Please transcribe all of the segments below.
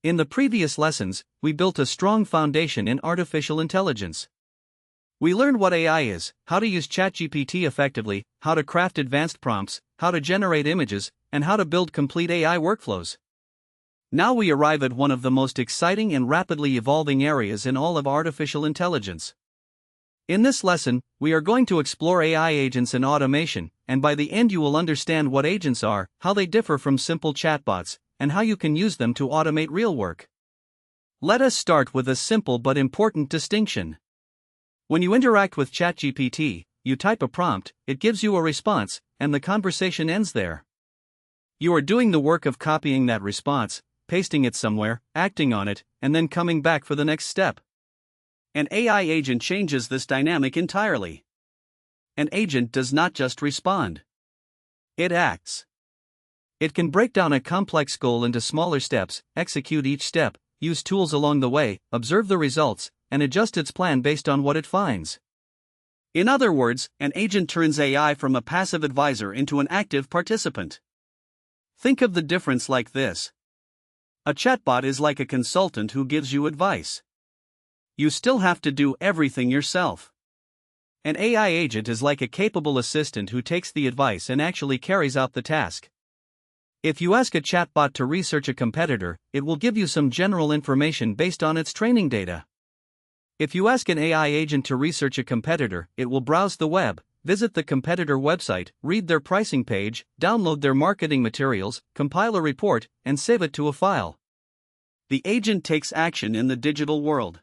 In the previous lessons, we built a strong foundation in artificial intelligence. We learned what AI is, how to use ChatGPT effectively, how to craft advanced prompts, how to generate images, and how to build complete AI workflows. Now we arrive at one of the most exciting and rapidly evolving areas in all of artificial intelligence. In this lesson, we are going to explore AI agents and automation, and by the end you will understand what agents are, how they differ from simple chatbots, and how you can use them to automate real work. Let us start with a simple but important distinction. When you interact with ChatGPT, you type a prompt, it gives you a response, and the conversation ends there. You are doing the work of copying that response, pasting it somewhere, acting on it, and then coming back for the next step. An AI agent changes this dynamic entirely. An agent does not just respond. It acts. It can break down a complex goal into smaller steps, execute each step, use tools along the way, observe the results, and adjust its plan based on what it finds. In other words, an agent turns AI from a passive advisor into an active participant. Think of the difference like this. A chatbot is like a consultant who gives you advice. You still have to do everything yourself. An AI agent is like a capable assistant who takes the advice and actually carries out the task. If you ask a chatbot to research a competitor, it will give you some general information based on its training data. If you ask an AI agent to research a competitor, it will browse the web, visit the competitor website, read their pricing page, download their marketing materials, compile a report, and save it to a file. The agent takes action in the digital world.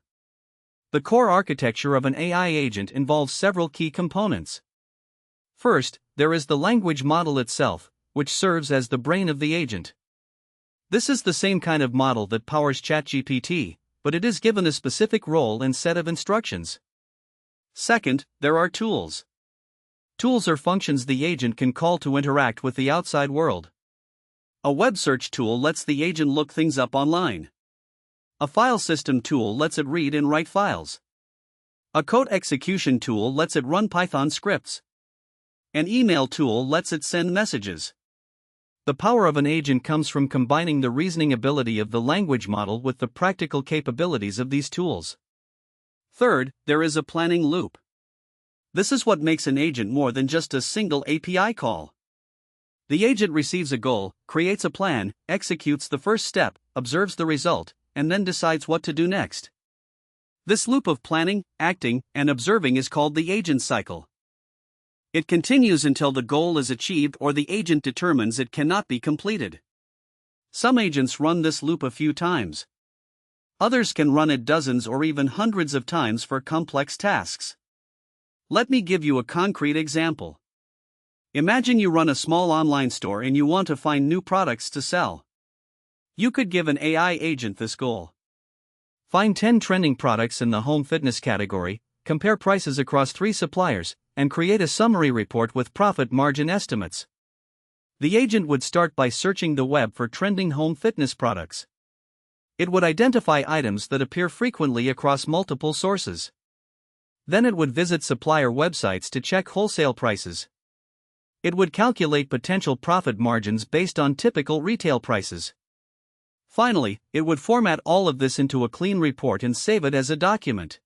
The core architecture of an AI agent involves several key components. First, there is the language model itself, which serves as the brain of the agent. This is the same kind of model that powers ChatGPT, but it is given a specific role and set of instructions. Second, there are tools. Tools are functions the agent can call to interact with the outside world. A web search tool lets the agent look things up online. A file system tool lets it read and write files. A code execution tool lets it run Python scripts. An email tool lets it send messages. The power of an agent comes from combining the reasoning ability of the language model with the practical capabilities of these tools. Third, there is a planning loop. This is what makes an agent more than just a single API call. The agent receives a goal, creates a plan, executes the first step, observes the result, and then decides what to do next. This loop of planning, acting, and observing is called the agent cycle. It continues until the goal is achieved or the agent determines it cannot be completed. Some agents run this loop a few times. Others can run it dozens or even hundreds of times for complex tasks. Let me give you a concrete example. Imagine you run a small online store and you want to find new products to sell. You could give an AI agent this goal. Find 10 trending products in the home fitness category, compare prices across 3 suppliers, and create a summary report with profit margin estimates. The agent would start by searching the web for trending home fitness products. It would identify items that appear frequently across multiple sources. Then it would visit supplier websites to check wholesale prices. It would calculate potential profit margins based on typical retail prices. Finally, it would format all of this into a clean report and save it as a document.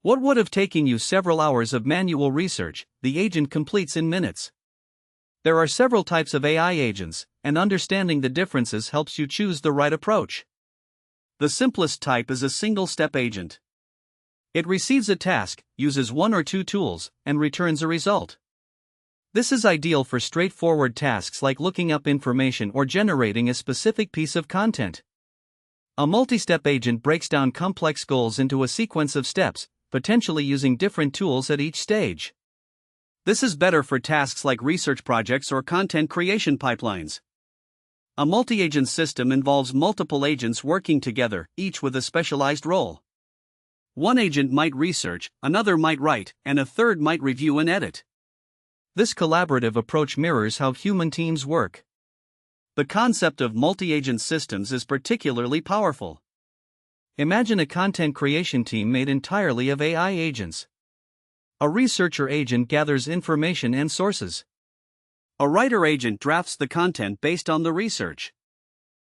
What would have taken you several hours of manual research, the agent completes in minutes. There are several types of AI agents, and understanding the differences helps you choose the right approach. The simplest type is a single-step agent. It receives a task, uses 1 or 2 tools, and returns a result. This is ideal for straightforward tasks like looking up information or generating a specific piece of content. A multi-step agent breaks down complex goals into a sequence of steps, potentially using different tools at each stage. This is better for tasks like research projects or content creation pipelines. A multi-agent system involves multiple agents working together, each with a specialized role. One agent might research, another might write, and a third might review and edit. This collaborative approach mirrors how human teams work. The concept of multi-agent systems is particularly powerful. Imagine a content creation team made entirely of AI agents. A researcher agent gathers information and sources. A writer agent drafts the content based on the research.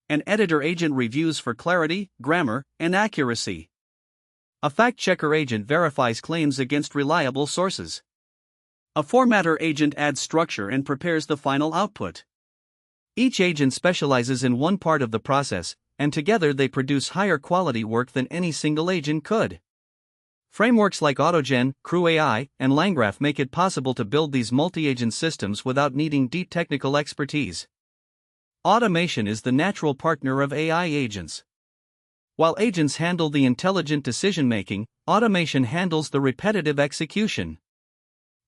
An editor agent reviews for clarity, grammar, and accuracy. A fact-checker agent verifies claims against reliable sources. A formatter agent adds structure and prepares the final output. Each agent specializes in one part of the process, and together they produce higher quality work than any single agent could. Frameworks like AutoGen, Crew AI, and LangGraph make it possible to build these multi-agent systems without needing deep technical expertise. Automation is the natural partner of AI agents. While agents handle the intelligent decision-making, automation handles the repetitive execution.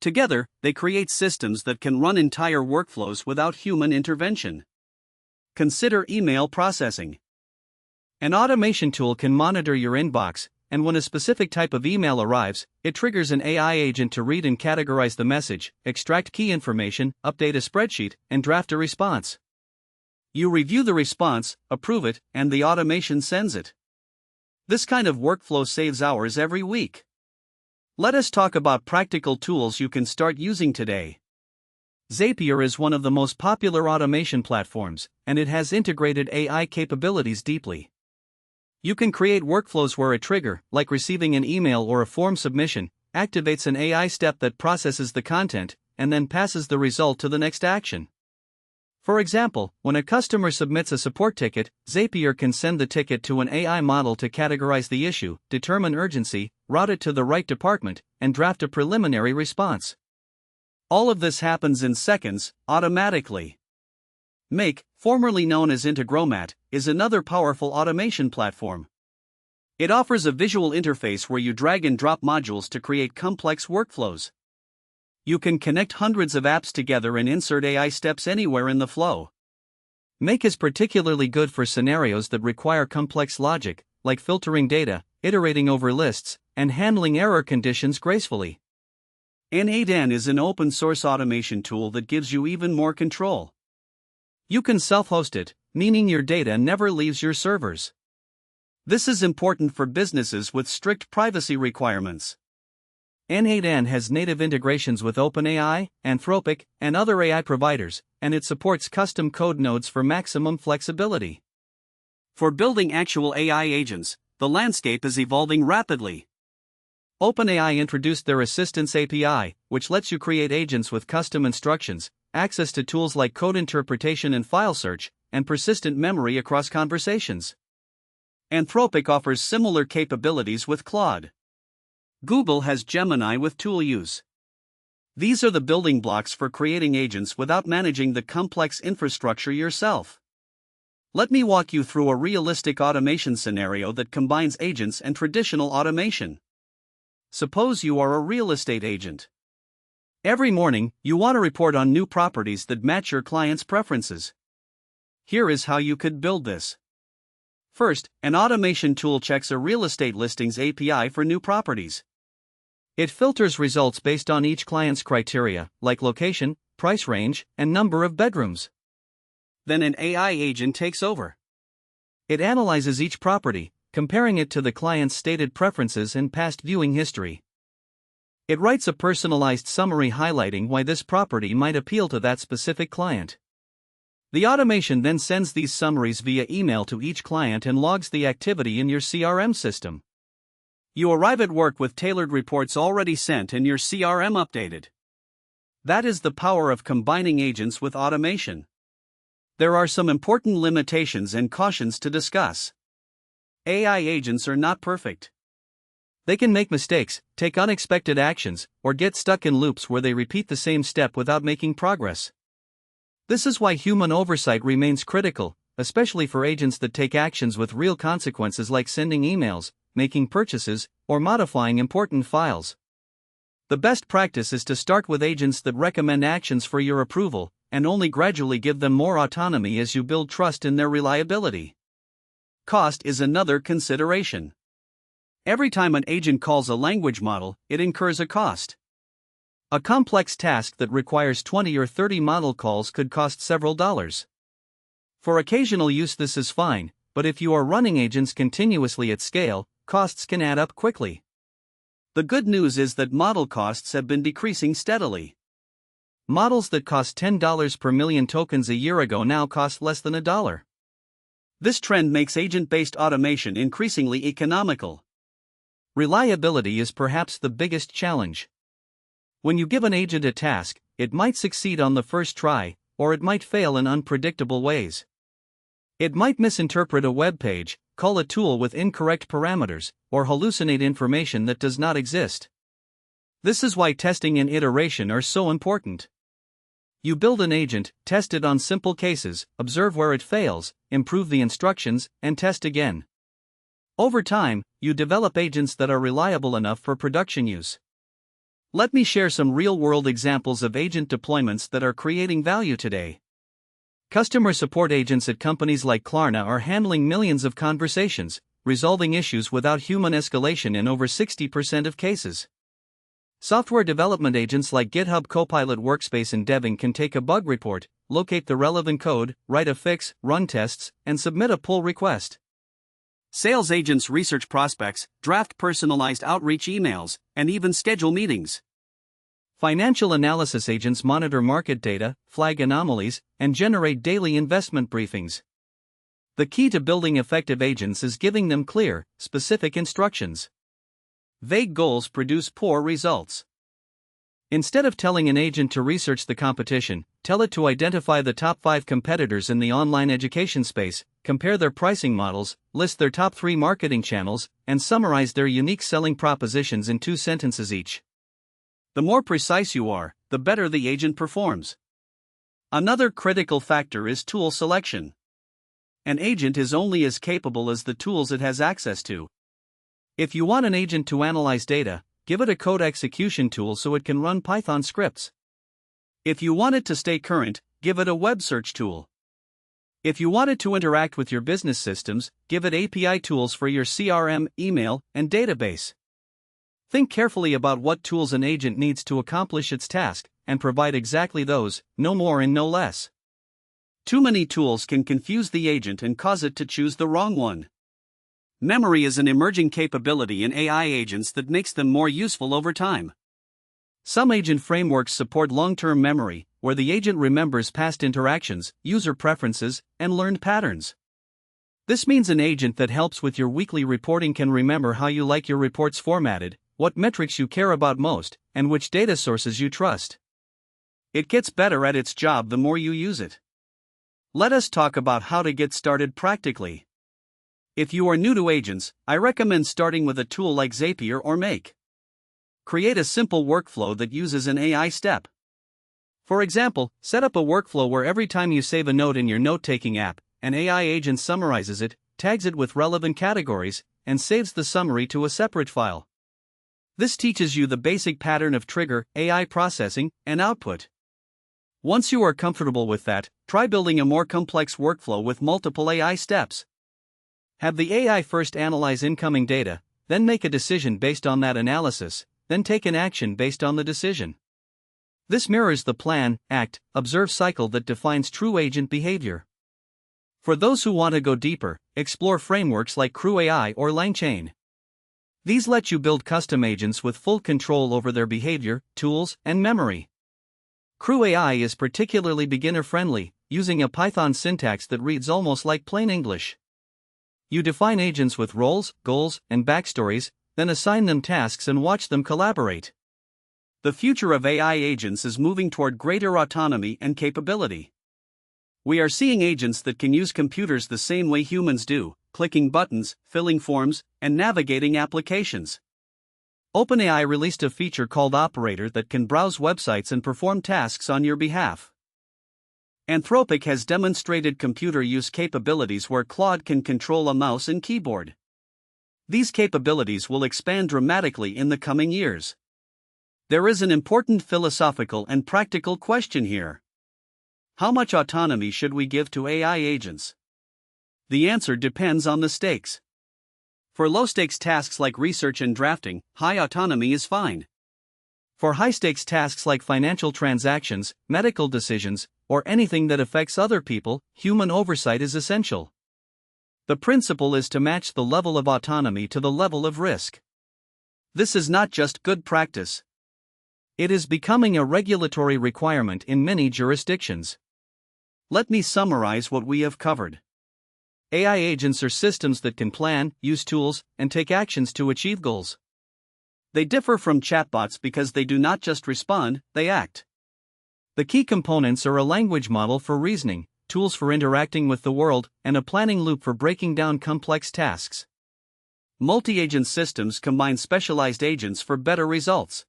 Together, they create systems that can run entire workflows without human intervention. Consider email processing. An automation tool can monitor your inbox, and when a specific type of email arrives, it triggers an AI agent to read and categorize the message, extract key information, update a spreadsheet, and draft a response. You review the response, approve it, and the automation sends it. This kind of workflow saves hours every week. Let us talk about practical tools you can start using today. Zapier is one of the most popular automation platforms, and it has integrated AI capabilities deeply. You can create workflows where a trigger, like receiving an email or a form submission, activates an AI step that processes the content and then passes the result to the next action. For example, when a customer submits a support ticket, Zapier can send the ticket to an AI model to categorize the issue, determine urgency, route it to the right department, and draft a preliminary response. All of this happens in seconds, automatically. Make, formerly known as Integromat, is another powerful automation platform. It offers a visual interface where you drag and drop modules to create complex workflows. You can connect hundreds of apps together and insert AI steps anywhere in the flow. Make is particularly good for scenarios that require complex logic, like filtering data, iterating over lists, and handling error conditions gracefully. N8N is an open-source automation tool that gives you even more control. You can self-host it, meaning your data never leaves your servers. This is important for businesses with strict privacy requirements. N8N has native integrations with OpenAI, Anthropic, and other AI providers, and it supports custom code nodes for maximum flexibility. For building actual AI agents, the landscape is evolving rapidly. OpenAI introduced their Assistance API, which lets you create agents with custom instructions, access to tools like code interpretation and file search, and persistent memory across conversations. Anthropic offers similar capabilities with Claude. Google has Gemini with tool use. These are the building blocks for creating agents without managing the complex infrastructure yourself. Let me walk you through a realistic automation scenario that combines agents and traditional automation. Suppose you are a real estate agent. Every morning, you want to report on new properties that match your client's preferences. Here is how you could build this. First, an automation tool checks a real estate listings API for new properties. It filters results based on each client's criteria, like location, price range, and number of bedrooms. Then an AI agent takes over. It analyzes each property, comparing it to the client's stated preferences and past viewing history. It writes a personalized summary highlighting why this property might appeal to that specific client. The automation then sends these summaries via email to each client and logs the activity in your CRM system. You arrive at work with tailored reports already sent and your CRM updated. That is the power of combining agents with automation. There are some important limitations and cautions to discuss. AI agents are not perfect. They can make mistakes, take unexpected actions, or get stuck in loops where they repeat the same step without making progress. This is why human oversight remains critical, especially for agents that take actions with real consequences like sending emails, making purchases, or modifying important files. The best practice is to start with agents that recommend actions for your approval, and only gradually give them more autonomy as you build trust in their reliability. Cost is another consideration. Every time an agent calls a language model, it incurs a cost. A complex task that requires 20 or 30 model calls could cost several dollars. For occasional use, this is fine, but if you are running agents continuously at scale, costs can add up quickly. The good news is that model costs have been decreasing steadily. Models that cost $10 per million tokens a year ago now cost less than $1. This trend makes agent-based automation increasingly economical. Reliability is perhaps the biggest challenge. When you give an agent a task, it might succeed on the first try, or it might fail in unpredictable ways. It might misinterpret a web page, call a tool with incorrect parameters, or hallucinate information that does not exist. This is why testing and iteration are so important. You build an agent, test it on simple cases, observe where it fails, improve the instructions, and test again. Over time, you develop agents that are reliable enough for production use. Let me share some real-world examples of agent deployments that are creating value today. Customer support agents at companies like Klarna are handling millions of conversations, resolving issues without human escalation in over 60% of cases. Software development agents like GitHub Copilot Workspace and Deving can take a bug report, locate the relevant code, write a fix, run tests, and submit a pull request. Sales agents research prospects, draft personalized outreach emails, and even schedule meetings. Financial analysis agents monitor market data, flag anomalies, and generate daily investment briefings. The key to building effective agents is giving them clear, specific instructions. Vague goals produce poor results. Instead of telling an agent to research the competition, tell it to identify the top 5 competitors in the online education space, compare their pricing models, list their top 3 marketing channels, and summarize their unique selling propositions in 2 sentences each. The more precise you are, the better the agent performs. Another critical factor is tool selection. An agent is only as capable as the tools it has access to. If you want an agent to analyze data, give it a code execution tool so it can run Python scripts. If you want it to stay current, give it a web search tool. If you want it to interact with your business systems, give it API tools for your CRM, email, and database. Think carefully about what tools an agent needs to accomplish its task, and provide exactly those, no more and no less. Too many tools can confuse the agent and cause it to choose the wrong one. Memory is an emerging capability in AI agents that makes them more useful over time. Some agent frameworks support long-term memory, where the agent remembers past interactions, user preferences, and learned patterns. This means an agent that helps with your weekly reporting can remember how you like your reports formatted, what metrics you care about most, and which data sources you trust. It gets better at its job the more you use it. Let us talk about how to get started practically. If you are new to agents, I recommend starting with a tool like Zapier or Make. Create a simple workflow that uses an AI step. For example, set up a workflow where every time you save a note in your note-taking app, an AI agent summarizes it, tags it with relevant categories, and saves the summary to a separate file. This teaches you the basic pattern of trigger, AI processing, and output. Once you are comfortable with that, try building a more complex workflow with multiple AI steps. Have the AI first analyze incoming data, then make a decision based on that analysis, then take an action based on the decision. This mirrors the plan, act, observe cycle that defines true agent behavior. For those who want to go deeper, explore frameworks like Crew AI or LangChain. These let you build custom agents with full control over their behavior, tools, and memory. Crew AI is particularly beginner-friendly, using a Python syntax that reads almost like plain English. You define agents with roles, goals, and backstories, then assign them tasks and watch them collaborate. The future of AI agents is moving toward greater autonomy and capability. We are seeing agents that can use computers the same way humans do, clicking buttons, filling forms, and navigating applications. OpenAI released a feature called Operator that can browse websites and perform tasks on your behalf. Anthropic has demonstrated computer use capabilities where Claude can control a mouse and keyboard. These capabilities will expand dramatically in the coming years. There is an important philosophical and practical question here. How much autonomy should we give to AI agents? The answer depends on the stakes. For low-stakes tasks like research and drafting, high autonomy is fine. For high-stakes tasks like financial transactions, medical decisions, or anything that affects other people, human oversight is essential. The principle is to match the level of autonomy to the level of risk. This is not just good practice. It is becoming a regulatory requirement in many jurisdictions. Let me summarize what we have covered. AI agents are systems that can plan, use tools, and take actions to achieve goals. They differ from chatbots because they do not just respond, they act. The key components are a language model for reasoning, tools for interacting with the world, and a planning loop for breaking down complex tasks. Multi-agent systems combine specialized agents for better results.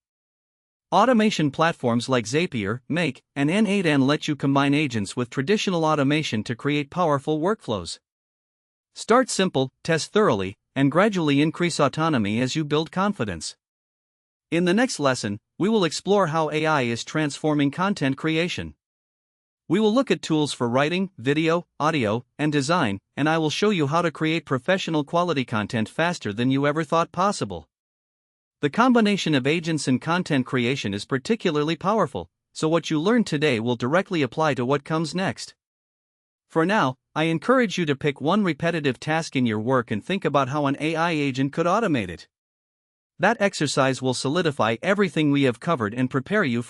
Automation platforms like Zapier, Make, and N8N let you combine agents with traditional automation to create powerful workflows. Start simple, test thoroughly, and gradually increase autonomy as you build confidence. In the next lesson, we will explore how AI is transforming content creation. We will look at tools for writing, video, audio, and design, and I will show you how to create professional quality content faster than you ever thought possible. The combination of agents and content creation is particularly powerful, so what you learn today will directly apply to what comes next. For now, I encourage you to pick one repetitive task in your work and think about how an AI agent could automate it. That exercise will solidify everything we have covered and prepare you for